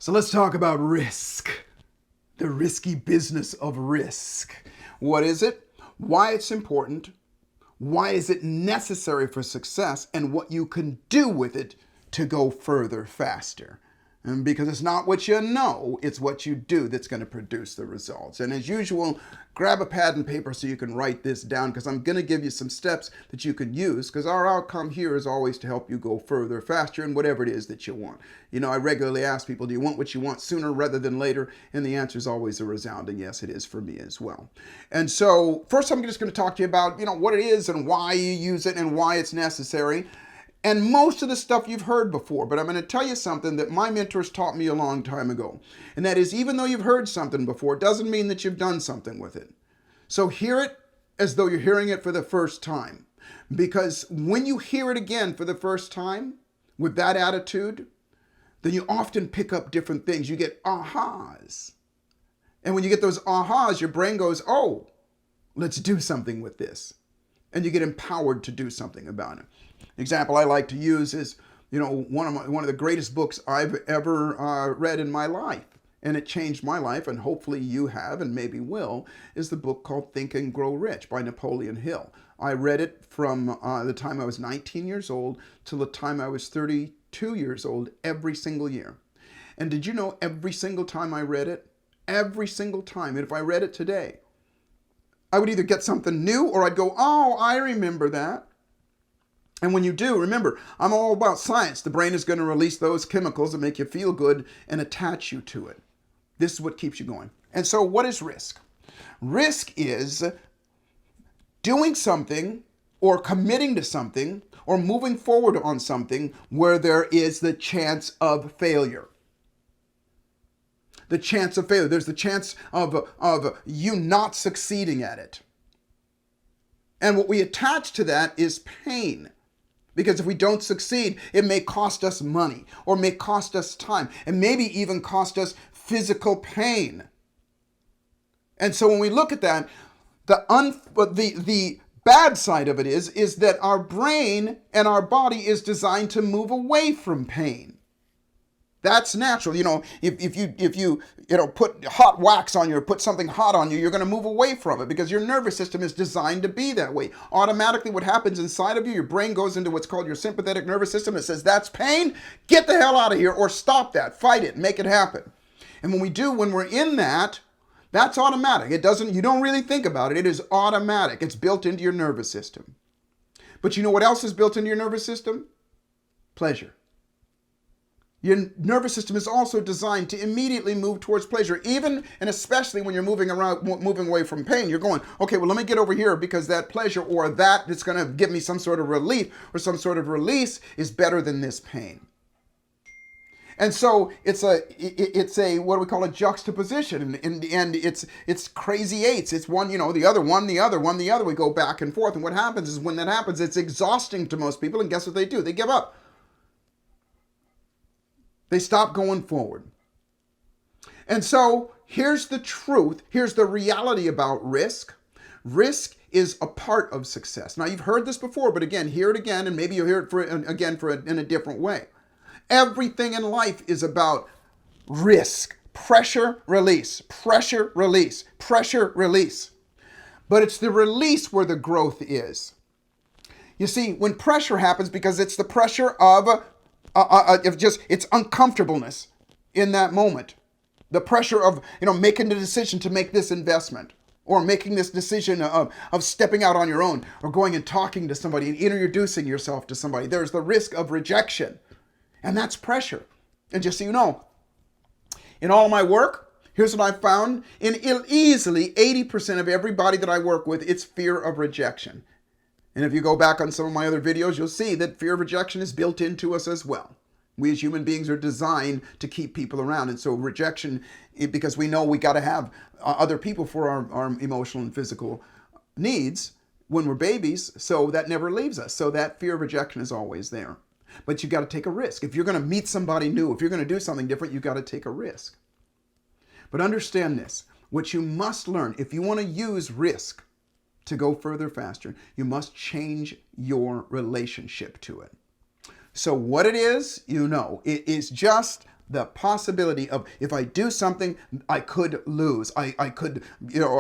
So let's talk about risk. The risky business of risk. What is it? Why it's important? Why is it necessary for success? And what you can do with it to go further faster. And because it's not what you know, it's what you do that's going to produce the results. And as usual, grab a pad and paper so you can write this down, because I'm going to give you some steps that you can use, because our outcome here is always to help you go further, faster, and whatever it is that you want. You know, I regularly ask people, do you want what you want sooner rather than later? And the answer is always a resounding yes, it is for me as well. And so first I'm just going to talk to you about, what it is and why you use it and why it's necessary. And most of the stuff you've heard before, but I'm going to tell you something that my mentors taught me a long time ago. And that is, even though you've heard something before, it doesn't mean that you've done something with it. So hear it as though you're hearing it for the first time. Because when you hear it again for the first time, with that attitude, then you often pick up different things. You get ahas. And when you get those ahas, your brain goes, oh, let's do something with this. And you get empowered to do something about it. Example I like to use is, one of the greatest books I've ever read in my life, and it changed my life, and hopefully you have and maybe will, is the book called Think and Grow Rich by Napoleon Hill. I read it from the time I was 19 years old till the time I was 32 years old every single year. And did you know every single time I read it, every single time, and if I read it today, I would either get something new or I'd go, oh, I remember that. And when you do, remember, I'm all about science. The brain is going to release those chemicals that make you feel good and attach you to it. This is what keeps you going. And so what is risk? Risk is doing something or committing to something or moving forward on something where there is the chance of failure. The chance of failure. There's the chance of you not succeeding at it. And what we attach to that is pain. Because if we don't succeed, it may cost us money or may cost us time and maybe even cost us physical pain. And so when we look at that, the bad side of it is that our brain and our body is designed to move away from pain. That's natural. If you put hot wax on you or put something hot on you, you're going to move away from it because your nervous system is designed to be that way. Automatically, what happens inside of you, your brain goes into what's called your sympathetic nervous system. It says, that's pain. Get the hell out of here or stop that. Fight it. Make it happen. And when we're in that, that's automatic. You don't really think about it. It is automatic. It's built into your nervous system. But you know what else is built into your nervous system? Pleasure. Your nervous system is also designed to immediately move towards pleasure, even and especially when you're moving away from pain. You're going, okay, well, let me get over here because that pleasure or that's going to give me some sort of relief or some sort of release is better than this pain. And so it's a what do we call a juxtaposition, and it's crazy eights. It's one, the other, one, the other, one, the other. We go back and forth, and what happens is when that happens, it's exhausting to most people, and guess what they do? They give up. They stop going forward. And so here's the truth. Here's the reality about risk. Risk is a part of success. Now, you've heard this before, but again, hear it again, and maybe you'll hear it in a different way. Everything in life is about risk. Pressure, release. Pressure, release. Pressure, release. But it's the release where the growth is. You see, when pressure happens, because it's the pressure of it's uncomfortableness in that moment. The pressure of, making the decision to make this investment or making this decision of stepping out on your own or going and talking to somebody and introducing yourself to somebody. There's the risk of rejection, and that's pressure. And just so you know, in all my work, here's what I found. In easily 80% of everybody that I work with, it's fear of rejection. And if you go back on some of my other videos, you'll see that fear of rejection is built into us as well. We as human beings are designed to keep people around. And so rejection, because we know we got to have other people for our emotional and physical needs when we're babies, so that never leaves us. So that fear of rejection is always there. But you got to take a risk. If you're going to meet somebody new, if you're going to do something different, you got to take a risk. But understand this, what you must learn, if you want to use risk to go further faster, you must change your relationship to it. So what it is, it is just The possibility of, if I do something, I could lose. I could,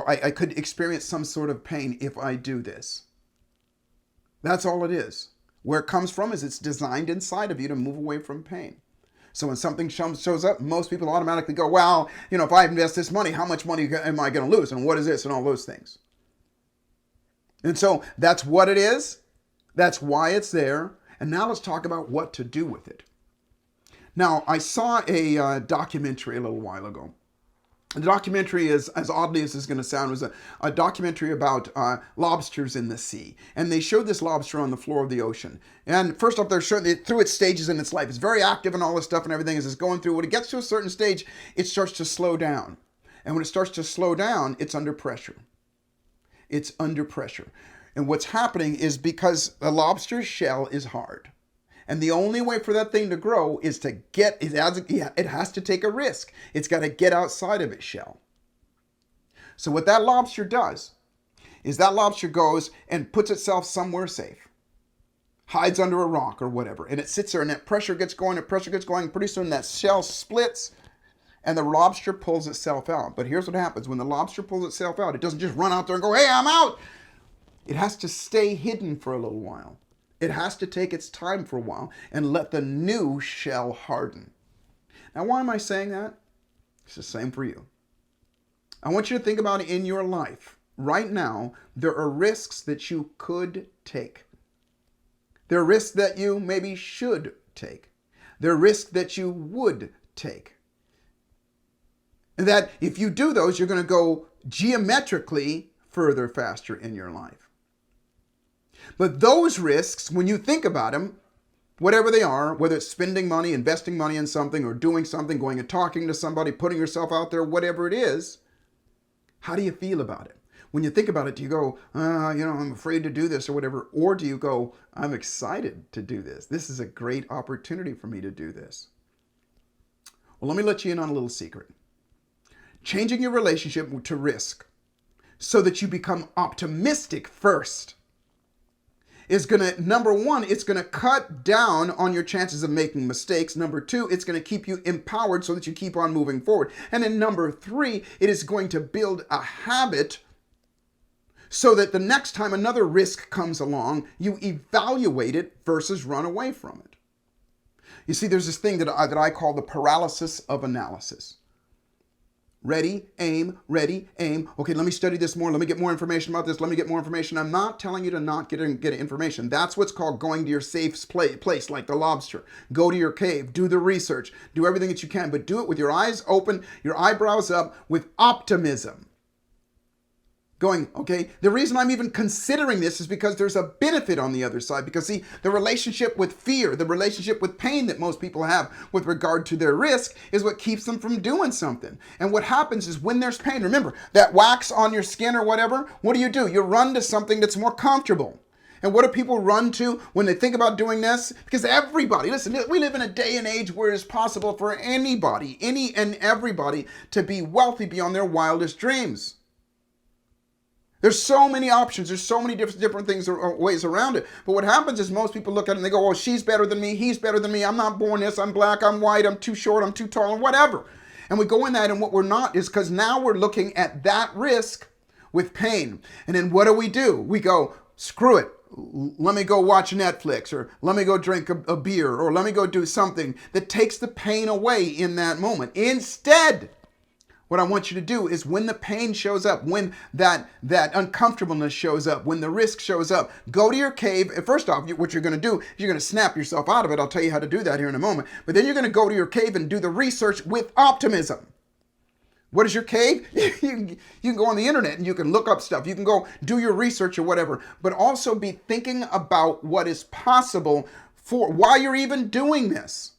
I could experience some sort of pain if I do this. That's all it is. Where it comes from is it's designed inside of you to move away from pain. So when something shows up, most people automatically go, well, if I invest this money, how much money am I going to lose? And what is this? And all those things. And so that's what it is. That's why it's there. And now let's talk about what to do with it. Now, I saw a documentary a little while ago. The documentary, is, as oddly as this is going to sound, was a documentary about lobsters in the sea. And they showed this lobster on the floor of the ocean. And first off, they're showing it through its stages in its life. It's very active and all this stuff and everything as it's going through. When it gets to a certain stage, it starts to slow down. And when it starts to slow down, it's under pressure. It's under pressure. And what's happening is because the lobster's shell is hard. And the only way for that thing to grow is to it has to take a risk. It's got to get outside of its shell. So what that lobster does is that lobster goes and puts itself somewhere safe. Hides under a rock or whatever. And it sits there and that pressure gets going and pressure gets going. Pretty soon that shell splits and the lobster pulls itself out. But here's what happens. When the lobster pulls itself out, it doesn't just run out there and go, hey, I'm out. It has to stay hidden for a little while. It has to take its time for a while and let the new shell harden. Now, why am I saying that? It's the same for you. I want you to think about it in your life. Right now, there are risks that you could take. There are risks that you maybe should take. There are risks that you would take. And that if you do those, you're going to go geometrically further faster in your life. But those risks, when you think about them, whatever they are, whether it's spending money, investing money in something, or doing something, going and talking to somebody, putting yourself out there, whatever it is, how do you feel about it? When you think about it, do you go, I'm afraid to do this or whatever? Or do you go, I'm excited to do this. This is a great opportunity for me to do this. Well, let me let you in on a little secret. Changing your relationship to risk so that you become optimistic first is going to, number one, it's going to cut down on your chances of making mistakes. Number two, it's going to keep you empowered so that you keep on moving forward. And then number three, it is going to build a habit so that the next time another risk comes along, you evaluate it versus run away from it. You see, there's this thing that I call the paralysis of analysis. Ready, aim, ready, aim. Okay, let me study this more. Let me get more information about this. Let me get more information. I'm not telling you to not get information. That's what's called going to your safe place, like the lobster. Go to your cave. Do the research. Do everything that you can, but do it with your eyes open, your eyebrows up, with optimism. Going, okay, the reason I'm even considering this is because there's a benefit on the other side. Because see, the relationship with fear, the relationship with pain that most people have with regard to their risk is what keeps them from doing something. And what happens is when there's pain, remember, that wax on your skin or whatever, what do? You run to something that's more comfortable. And what do people run to when they think about doing this? Because everybody, listen, we live in a day and age where it's possible for anybody, any and everybody, to be wealthy beyond their wildest dreams. There's so many options. There's so many different things or ways around it. But what happens is most people look at it and they go, oh, she's better than me. He's better than me. I'm not born this. I'm black. I'm white. I'm too short. I'm too tall, and whatever. And we go in that, and what we're not is because now we're looking at that risk with pain. And then what do? We go, screw it. Let me go watch Netflix, or let me go drink a beer, or let me go do something that takes the pain away in that moment. Instead, what I want you to do is when the pain shows up, when that uncomfortableness shows up, when the risk shows up, go to your cave. First off, what you're going to do is you're going to snap yourself out of it. I'll tell you how to do that here in a moment. But then you're going to go to your cave and do the research with optimism. What is your cave? You can go on the internet and you can look up stuff. You can go do your research or whatever, but also be thinking about what is possible for while you're even doing this.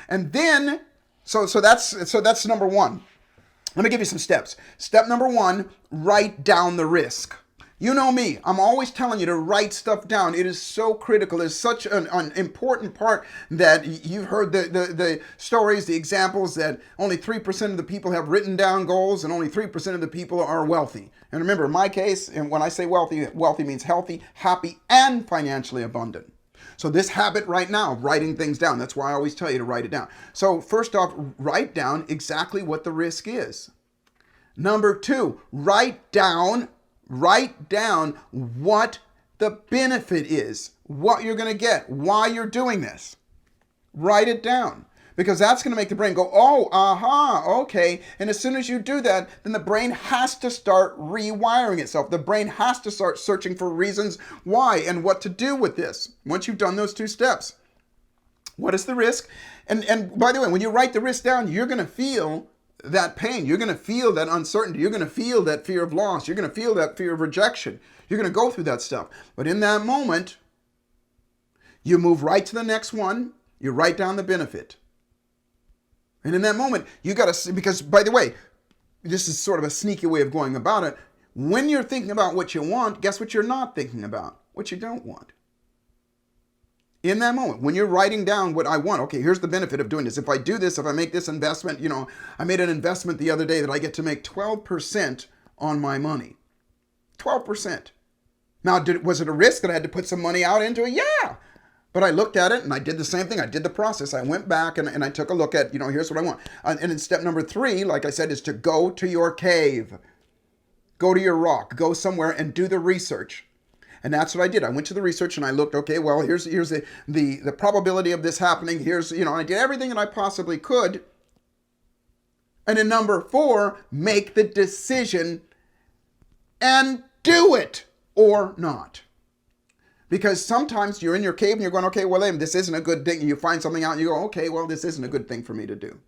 And then, so that's number one. Let me give you some steps. Step number one, write down the risk. You know me, I'm always telling you to write stuff down. It is so critical. It's such an important part that you've heard the stories, the examples that only 3% of the people have written down goals and only 3% of the people are wealthy. And remember, in my case, and when I say wealthy, wealthy means healthy, happy, and financially abundant. So this habit right now, writing things down, that's why I always tell you to write it down. So first off, write down exactly what the risk is. Number two, write down what the benefit is, what you're going to get, why you're doing this. Write it down. Because that's going to make the brain go, oh, aha, okay. And as soon as you do that, then the brain has to start rewiring itself. The brain has to start searching for reasons why and what to do with this. Once you've done those two steps, what is the risk? And by the way, when you write the risk down, you're going to feel that pain. You're going to feel that uncertainty. You're going to feel that fear of loss. You're going to feel that fear of rejection. You're going to go through that stuff. But in that moment, you move right to the next one. You write down the benefit. And in that moment, you got to see, because by the way, this is sort of a sneaky way of going about it. When you're thinking about what you want, guess what you're not thinking about? What you don't want. In that moment, when you're writing down what I want, okay, here's the benefit of doing this. If I do this, if I make this investment, I made an investment the other day that I get to make 12% on my money. 12%. Now, was it a risk that I had to put some money out into it? Yeah. But I looked at it and I did the same thing. I did the process. I went back and I took a look at, here's what I want. And then step number 3, like I said, is to go to your cave. Go to your rock. Go somewhere and do the research. And that's what I did. I went to the research and I looked, okay, well, here's the probability of this happening. Here's, I did everything that I possibly could. And then number 4, make the decision and do it or not. Because sometimes you're in your cave and you're going, okay, well, this isn't a good thing. And you find something out and you go, okay, well, this isn't a good thing for me to do.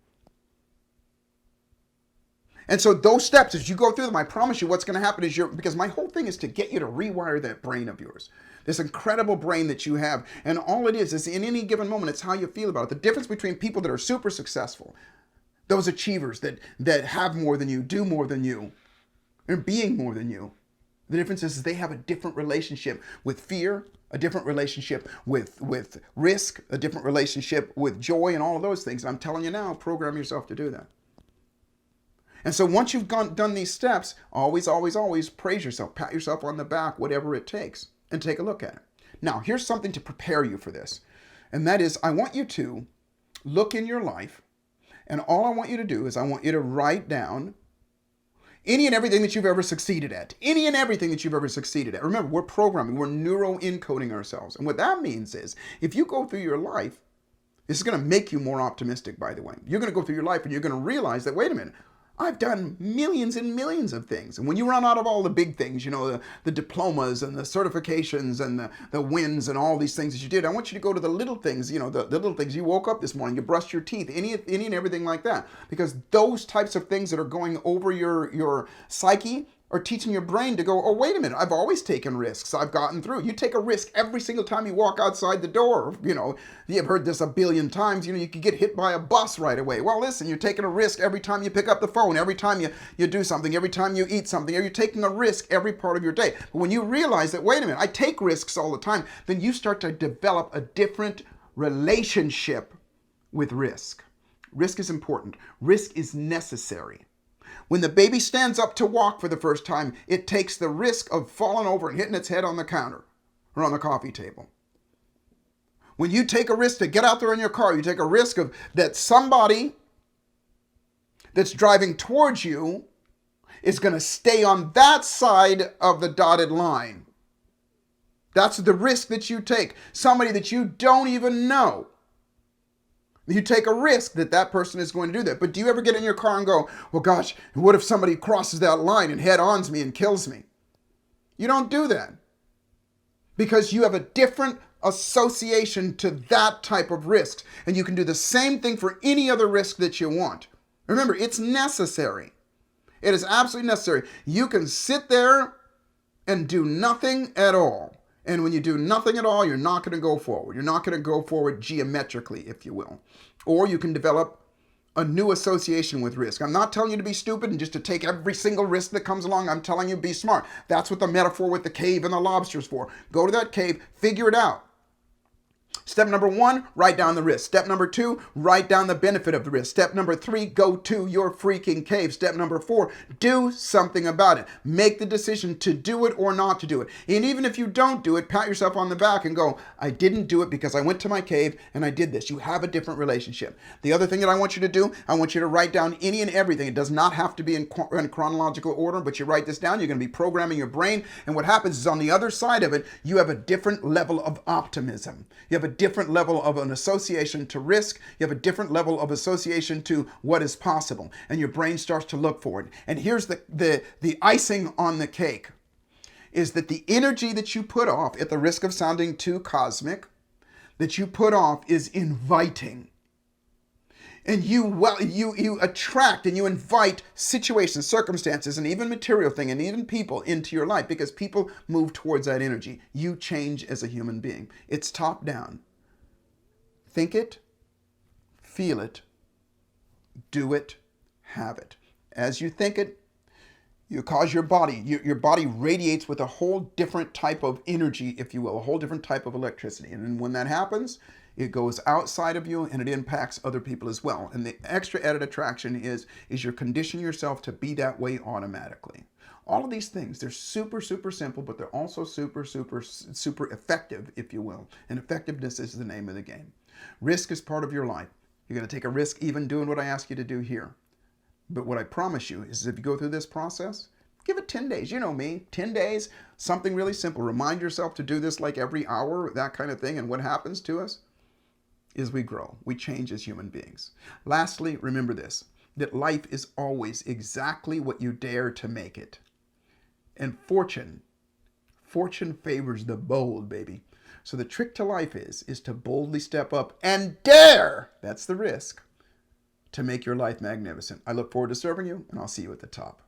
And so those steps, as you go through them, I promise you what's going to happen is because my whole thing is to get you to rewire that brain of yours. This incredible brain that you have. And all it is in any given moment, it's how you feel about it. The difference between people that are super successful, those achievers that have more than you, do more than you, and being more than you, the difference is they have a different relationship with fear, a different relationship with risk, a different relationship with joy, and all of those things. I'm telling you now, program yourself to do that. And so once you've done these steps, always, always, always praise yourself, pat yourself on the back, whatever it takes, and take a look at it. Now, here's something to prepare you for this. And that is, I want you to look in your life, and all I want you to do is I want you to write down any and everything that you've ever succeeded at. Any and everything that you've ever succeeded at. Remember, we're programming. We're neuro-encoding ourselves. And what that means is, if you go through your life, this is going to make you more optimistic, by the way. You're going to go through your life and you're going to realize that, wait a minute, I've done millions and millions of things. And when you run out of all the big things, the diplomas and the certifications and the wins and all these things that you did, I want you to go to the little things, the little things. You woke up this morning, you brushed your teeth, any and everything like that. Because those types of things that are going over your psyche are teaching your brain to go, oh, wait a minute, I've always taken risks. I've gotten through. You take a risk every single time you walk outside the door. You've heard this a billion times. You could get hit by a bus right away. Well, listen, you're taking a risk every time you pick up the phone, every time you do something, every time you eat something. You're taking a risk every part of your day. But when you realize that, wait a minute, I take risks all the time, then you start to develop a different relationship with risk. Risk is important. Risk is necessary. When the baby stands up to walk for the first time, it takes the risk of falling over and hitting its head on the counter or on the coffee table. When you take a risk to get out there in your car, you take a risk of that somebody that's driving towards you is going to stay on that side of the dotted line. That's the risk that you take. Somebody that you don't even know. You take a risk that person is going to do that. But do you ever get in your car and go, well, gosh, what if somebody crosses that line and head-ons me and kills me? You don't do that. Because you have a different association to that type of risk. And you can do the same thing for any other risk that you want. Remember, it's necessary. It is absolutely necessary. You can sit there and do nothing at all. And when you do nothing at all, you're not going to go forward. You're not going to go forward geometrically, if you will. Or you can develop a new association with risk. I'm not telling you to be stupid and just to take every single risk that comes along. I'm telling you be smart. That's what the metaphor with the cave and the lobster's for. Go to that cave, figure it out. Step number 1, write down the risk. Step number 2, write down the benefit of the risk. Step number 3, go to your freaking cave. Step number 4, do something about it. Make the decision to do it or not to do it. And even if you don't do it, pat yourself on the back and go, I didn't do it because I went to my cave and I did this. You have a different relationship. The other thing that I want you to do, I want you to write down any and everything. It does not have to be in chronological order, but you write this down. You're going to be programming your brain. And what happens is on the other side of it, you have a different level of optimism. You have a different level of an association to risk. You have a different level of association to what is possible. And your brain starts to look for it. And here's the icing on the cake is that the energy that you put off, at the risk of sounding too cosmic, that you put off is inviting. And you attract and you invite situations, circumstances, and even material things, and even people into your life because people move towards that energy. You change as a human being. It's top down. Think it, feel it, do it, have it. As you think it, you cause your body radiates with a whole different type of energy, if you will, a whole different type of electricity. And then when that happens, it goes outside of you and it impacts other people as well. And the extra added attraction is you're conditioning yourself to be that way automatically. All of these things, they're super, super simple, but they're also super, super, super effective, if you will. And effectiveness is the name of the game. Risk is part of your life. You're going to take a risk even doing what I ask you to do here. But what I promise you is if you go through this process, give it 10 days. You know me, 10 days, something really simple. Remind yourself to do this like every hour, that kind of thing. And what happens to us is we grow. We change as human beings. Lastly, remember this, that life is always exactly what you dare to make it. And fortune favors the bold, baby. So the trick to life is to boldly step up and dare, that's the risk, to make your life magnificent. I look forward to serving you, and I'll see you at the top.